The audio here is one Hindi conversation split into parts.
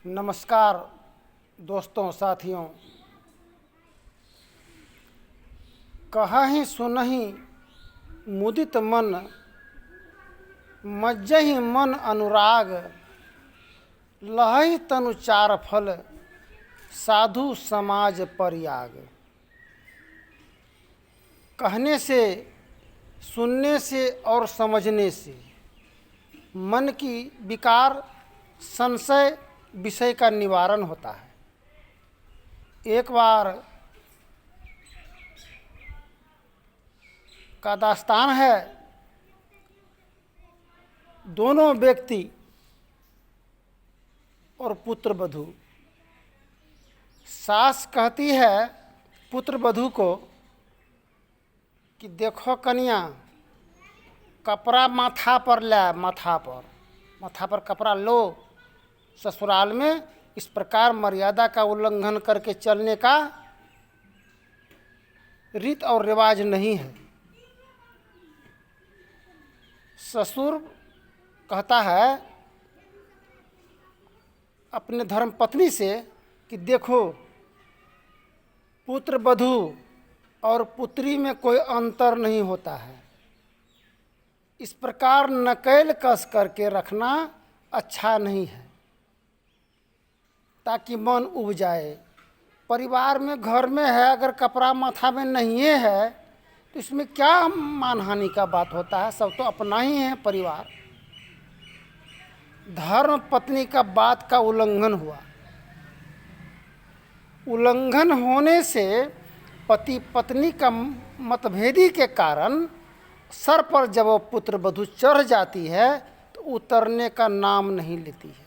नमस्कार दोस्तों साथियों। कहहि सुनहि मुदित मन, मज्जहि मन अनुराग। लहहि तनु चार फल, साधु समाज परियाग। कहने से, सुनने से और समझने से मन की विकार, संशय, विषय का निवारण होता है। एक बार का दास्तान है, दोनों व्यक्ति और पुत्र वधू। सास कहती है पुत्र वधू को कि देखो कन्या, कपड़ा माथा पर ले, माथा पर कपड़ा लो। ससुराल में इस प्रकार मर्यादा का उल्लंघन करके चलने का रीत और रिवाज नहीं है। ससुर कहता है अपने धर्म पत्नी से कि देखो, पुत्र वधू और पुत्री में कोई अंतर नहीं होता है। इस प्रकार नकेल कस करके रखना अच्छा नहीं है, ताकि मन उब जाए। परिवार में, घर में है, अगर कपड़ा माथा में नहीं है तो इसमें क्या मानहानि का बात होता है। सब तो अपना ही है परिवार। धर्म पत्नी का बात का उल्लंघन हुआ। उल्लंघन होने से पति पत्नी का मतभेदी के कारण सर पर जब वो पुत्र वधू चढ़ जाती है तो उतरने का नाम नहीं लेती है।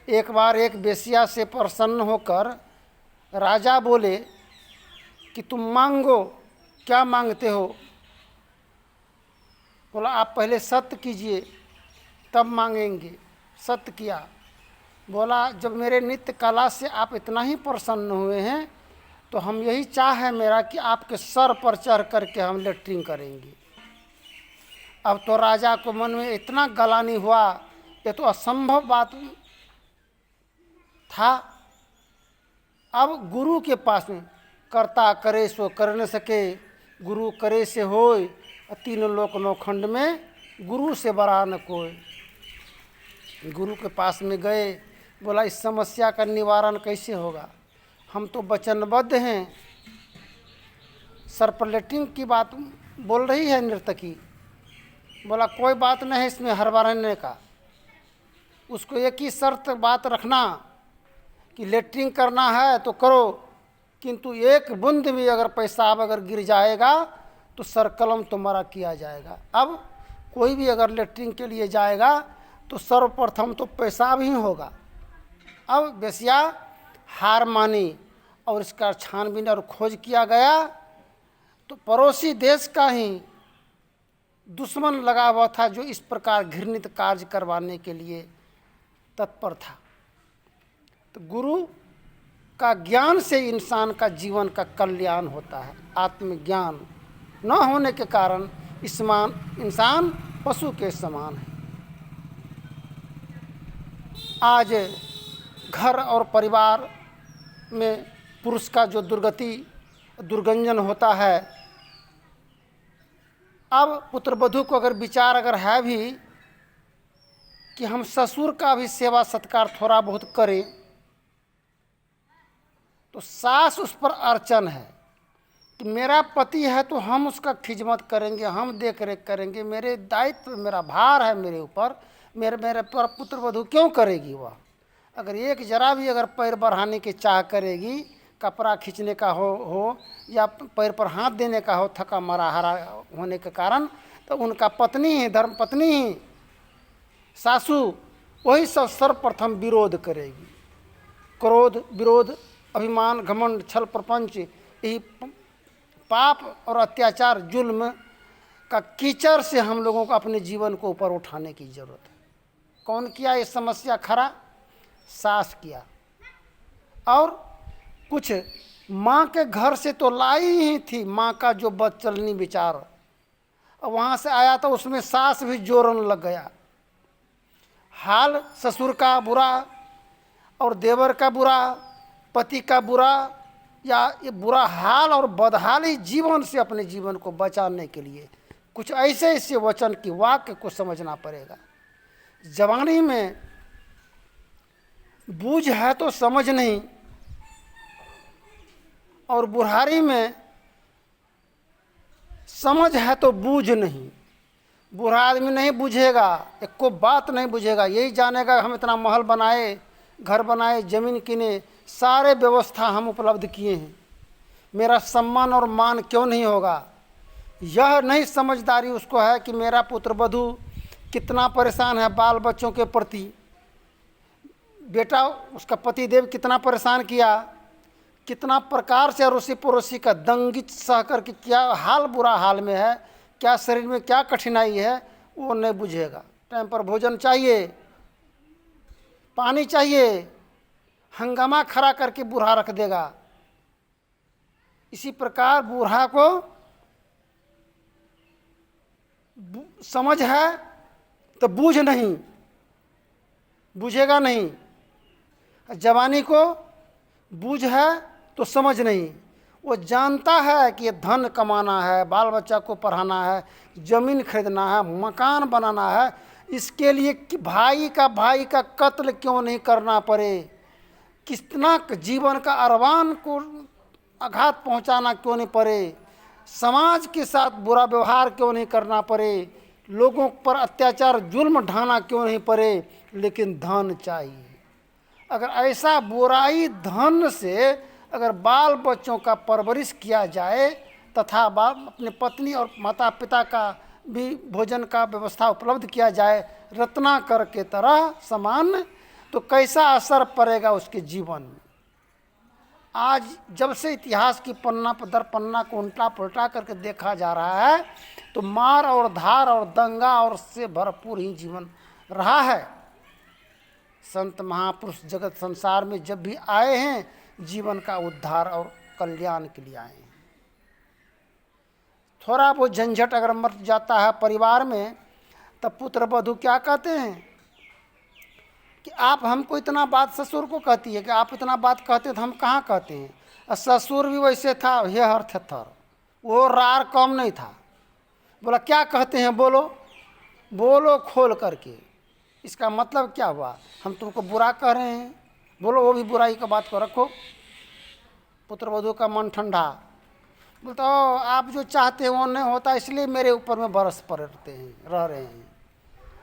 एक बार एक वेश्या से प्रसन्न होकर राजा बोले कि तुम मांगो, क्या मांगते हो। बोला आप पहले सत्य कीजिए तब मांगेंगे। सत्य किया। बोला जब मेरे नित्य कला से आप इतना ही प्रसन्न हुए हैं तो हम यही चाह है मेरा कि आपके सर पर चढ़ करके हम लेटरिंग करेंगे। अब तो राजा को मन में इतना गलानी हुआ, ये तो असंभव बात था। अब गुरु के पास में कर्ता करे सो कर न सके, गुरु करे से होय, तीन लोक नौखंड में गुरु से बड़ा न कोई। गुरु के पास में गए, बोला इस समस्या का निवारण कैसे होगा। हम तो वचनबद्ध हैं। सर पर लेटरिंग की बात बोल रही है नर्तकी। बोला कोई बात नहीं है इसमें हड़बड़ाने का। उसको एक ही शर्त बात रखना कि लेटरिंग करना है तो करो, किंतु एक बूंद भी अगर पेशाब अगर गिर जाएगा तो सर कलम तुम्हारा किया जाएगा। अब कोई भी अगर लेटरिंग के लिए जाएगा तो सर्वप्रथम तो पेशाब ही होगा। अब वेश्या हार मानी और इसका छानबीन और खोज किया गया तो पड़ोसी देश का ही दुश्मन लगा हुआ था जो इस प्रकार घृणित कार्य करवाने के लिए तत्पर था। तो गुरु का ज्ञान से इंसान का जीवन का कल्याण होता है। आत्मज्ञान न होने के कारण इंसान पशु के समान है। आज घर और परिवार में पुरुष का जो दुर्गंजन होता है। अब पुत्र वधू को अगर विचार अगर है भी कि हम ससुर का भी सेवा सत्कार थोड़ा बहुत करें तो सास उस पर अड़चन है कि मेरा पति है तो हम उसका खिदमत करेंगे, हम देख रेख करेंगे, मेरे दायित्व, मेरा भार है मेरे ऊपर, मेरे पर पुत्र वधू क्यों करेगी। वह अगर एक जरा भी अगर पैर बढ़ाने की चाह करेगी, कपड़ा खींचने का हो या पैर पर हाथ देने का हो, थका मरा हरा होने के कारण, तो उनका पत्नी ही, धर्म पत्नी ही, सासू, वही सब सर्वप्रथम विरोध करेगी। क्रोध, विरोध, अभिमान, घमंड, छल प्रपंच, यही पाप और अत्याचार, जुल्म का कीचड़ से हम लोगों को अपने जीवन को ऊपर उठाने की जरूरत है। कौन किया ये समस्या खड़ा? सास किया। और कुछ माँ के घर से तो लाई ही थी, माँ का जो बदचलनी विचार, और वहाँ से आया तो उसमें सास भी जोरन लग गया। हाल ससुर का बुरा और देवर का बुरा, पति का बुरा, या ये बुरा हाल और बदहाली जीवन से अपने जीवन को बचाने के लिए कुछ ऐसे ऐसे वचन की वाक्य को समझना पड़ेगा। जवानी में बूझ है तो समझ नहीं, और बुढ़ारी में समझ है तो बूझ नहीं। बूढ़ा आदमी नहीं बूझेगा, एक को बात नहीं बूझेगा, यही जानेगा हम इतना महल बनाए, घर बनाए, जमीन किने, सारे व्यवस्था हम उपलब्ध किए हैं, मेरा सम्मान और मान क्यों नहीं होगा। यह नहीं समझदारी उसको है कि मेरा पुत्र वधू कितना परेशान है बाल बच्चों के प्रति, बेटा उसका पतिदेव कितना परेशान किया, कितना प्रकार से अड़ोसी पड़ोसी का दंगित सह करके क्या हाल बुरा हाल में है, क्या शरीर में क्या कठिनाई है, वो नहीं बुझेगा। टाइम पर भोजन चाहिए, पानी चाहिए, हंगामा खड़ा करके बूढ़ा रख देगा। इसी प्रकार बूढ़ा को समझ है तो बूझ नहीं, बूझेगा नहीं। जवानी को बूझ है तो समझ नहीं, वो जानता है कि ये धन कमाना है, बाल बच्चा को पढ़ाना है, ज़मीन खरीदना है, मकान बनाना है, इसके लिए कि भाई का कत्ल क्यों नहीं करना पड़े, कितना जीवन का अरमान को आघात पहुंचाना क्यों नहीं पड़े, समाज के साथ बुरा व्यवहार क्यों नहीं करना पड़े, लोगों पर अत्याचार जुल्म ढाना क्यों नहीं पड़े, लेकिन धन चाहिए। अगर ऐसा बुराई धन से अगर बाल बच्चों का परवरिश किया जाए तथा अपने पत्नी और माता पिता का भी भोजन का व्यवस्था उपलब्ध किया जाए रत्नाकर के तरह समान, तो कैसा असर पड़ेगा उसके जीवन में। आज जब से इतिहास की पन्ना पर दर पन्ना को उल्टा पुल्टा करके देखा जा रहा है तो मार और धार और दंगा और से भरपूर ही जीवन रहा है। संत महापुरुष जगत संसार में जब भी आए हैं जीवन का उद्धार और कल्याण के लिए आए हैं। थोड़ा बहुत झंझट अगर मर जाता है परिवार में तब पुत्र वधू क्या कहते हैं कि आप हमको इतना बात, ससुर को कहती है कि आप इतना बात कहते तो हम कहाँ कहते हैं। और ससुर भी वैसे था, हे अर्थ थर, वो रार कम नहीं था। बोला क्या कहते हैं, बोलो बोलो खोल करके। इसका मतलब क्या हुआ, हम तुमको बुरा कह रहे हैं, बोलो वो भी बुराई का बात को रखो। पुत्र वधू का मन ठंडा, बोलता ओ आप जो चाहते हैं वो नहीं होता, इसलिए मेरे ऊपर में बरस पड़ते हैं, रह रहे हैं।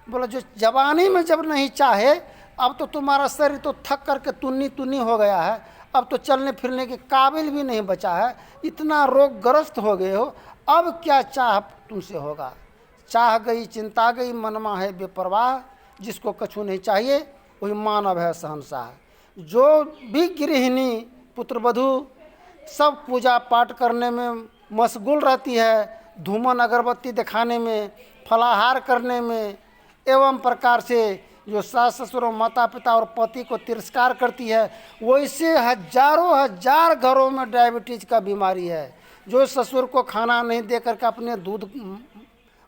बोला जो जवानी में जब नहीं चाहे, अब तो तुम्हारा शरीर तो थक करके तुन्नी तुन्नी हो गया है, अब तो चलने फिरने के काबिल भी नहीं बचा है, इतना रोगग्रस्त हो गए हो, अब क्या चाह तुमसे होगा। चाह गई चिंता गई, मनमा है बेपरवाह, जिसको कछु नहीं चाहिए वही मानव है सहनशाह। जो भी गृहिणी पुत्र वधू सब पूजा पाठ करने में मशगूल रहती है, धूमन अगरबत्ती दिखाने में, फलाहार करने में, एवं प्रकार से जो सास ससुर माता पिता और पति को तिरस्कार करती है, वैसे हजारों हजार घरों में डायबिटीज का बीमारी है। जो ससुर को खाना नहीं दे करके अपने दूध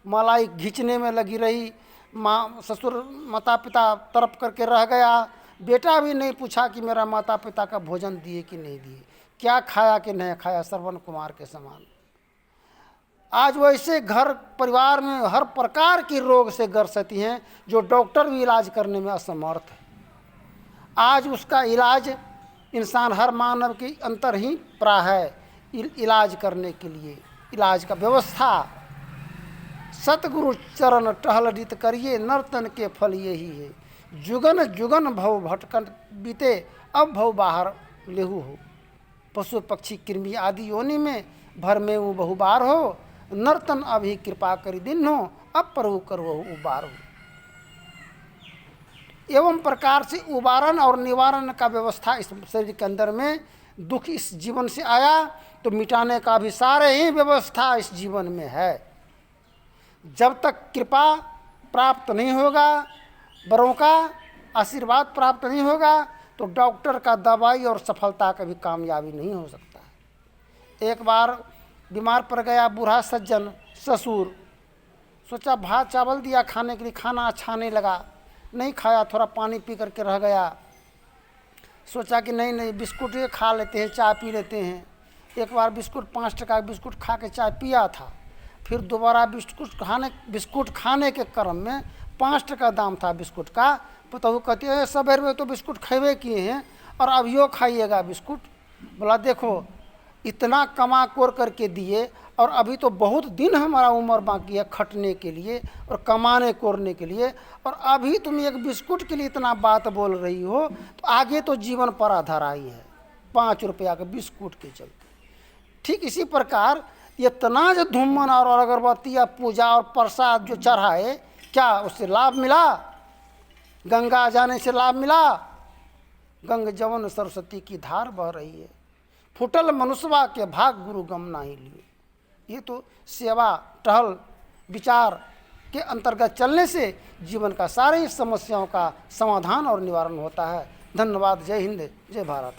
मलाई घींचने में लगी रही, माँ ससुर माता पिता तड़प करके रह गया, बेटा भी नहीं पूछा कि मेरा माता पिता का भोजन दिए कि नहीं दिए, क्या खाया कि नहीं खाया, श्रवण कुमार के समान। आज वैसे घर परिवार में हर प्रकार की रोग से ग्रसित हैं जो डॉक्टर भी इलाज करने में असमर्थ है। आज उसका इलाज इंसान हर मानव के अंतर ही प्रा है इलाज करने के लिए, इलाज का व्यवस्था। सतगुरु चरण टहलरित करिए, नर्तन के फल यही है। जुगन जुगन भव भटकन बीते, अब भव बाहर लेहू हो। पशु पक्षी कृमि आदि योनि में भर में वो बहुबार हो, नर्तन अभी कृपा करी दिन हो, अब प्रभु करो उबार हो। एवं प्रकार से उबारण और निवारण का व्यवस्था इस शरीर के अंदर में, दुख इस जीवन से आया तो मिटाने का भी सारे ही व्यवस्था इस जीवन में है। जब तक कृपा प्राप्त नहीं होगा, बड़ों का आशीर्वाद प्राप्त नहीं होगा, तो डॉक्टर का दवाई और सफलता का भी कामयाबी नहीं हो सकता। एक बार बीमार पड़ गया बूढ़ा सज्जन ससुर, सोचा भात चावल दिया खाने के लिए, खाना अच्छा नहीं लगा, नहीं खाया, थोड़ा पानी पी करके रह गया। सोचा कि नहीं नहीं बिस्कुट ये खा लेते हैं, चाय पी लेते हैं। एक बार बिस्कुट 5 टका का बिस्कुट खा के चाय पिया था, फिर दोबारा बिस्कुट खाने के क्रम में 5 टका दाम था बिस्कुट का। बताओ कहते हैं सवेर में तो बिस्कुट खेबे किए हैं और अभियो खाइएगा बिस्कुट। बोला देखो इतना कमा कोर करके दिए और अभी तो बहुत दिन हमारा उम्र बाकी है खटने के लिए और कमाने कोरने के लिए, और अभी तुम एक बिस्कुट के लिए इतना बात बोल रही हो, तो आगे तो जीवन पर आधार आई है 5 रुपया के बिस्कुट के चलते। ठीक इसी प्रकार ये इतना जो धूमन और अगरबत्ती या पूजा और प्रसाद जो चढ़ाए, क्या उससे लाभ मिला? गंगा जाने से लाभ मिला? गंग जवन सरस्वती की धार बह रही है, फुटल मनुष्यवा के भाग गुरु गम नाही लिए। ये तो सेवा टहल विचार के अंतर्गत चलने से जीवन का सारी समस्याओं का समाधान और निवारण होता है। धन्यवाद। जय हिंद, जय भारत।